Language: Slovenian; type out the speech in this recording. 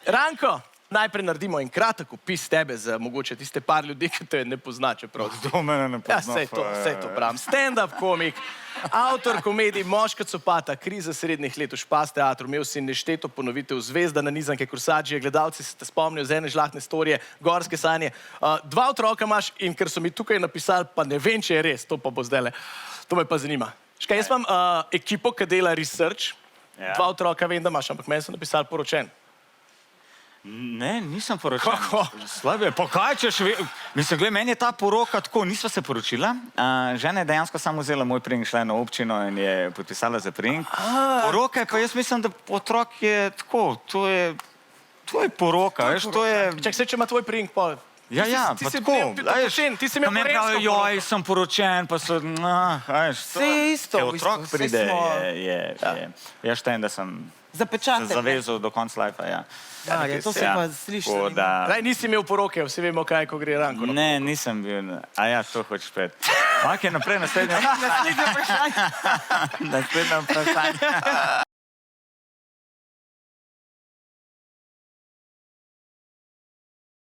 Ranko, najprej naredimo en kratek opis tebe za mogoče tiste par ljudi, ki te ne pozna, čeprav... Kdo mene ne pozna? Ja, sej to pravim. Stand-up komik, avtor komedij Moška copata, Kriza srednjih let v Špas teatru, imel si nešteto ponovitev Zvezda nanizanke Kursadžije, gledalci se te spomnijo z ene žlahtne storije, Gorske sanje. 2 otroka imaš in ker so mi tukaj napisali, pa ne vem, če je res, to pa bo zdajle, to me pa zanima. Škaj, jaz imam ekipo, ki dela research, 2 otroka vem, da imaš, ampak meni so napisali poročen. Ne, nisem poročen. Kako? Slabe, pa kaj češ? Mislim, gled, meni je ta poroka tako, nisva se poročila. Žena je dejansko samo vzela moj priimek, šla je na občino in je podpisala za priimek. Poroka je pa, jaz mislim, da otrok je tako, to je poroka, veš, to je... Čak se, če ima tvoj priimek, pa... Ja, pa tako. Ti si imel porensko poroko. Joj, sem poročen, pa so... Vse isto, Ker otrok pride, je štejem, da sem se zavezal do konca lajfa, ja. Ja, to se pa sliši. Nisi imel poroke, vsi vemo kaj, ko gre Ranko. Ne, nisem bil. A ja, to hočeš pet. Ok, naprej, naslednje. Naslednje vprašanje. Naslednje vprašanje.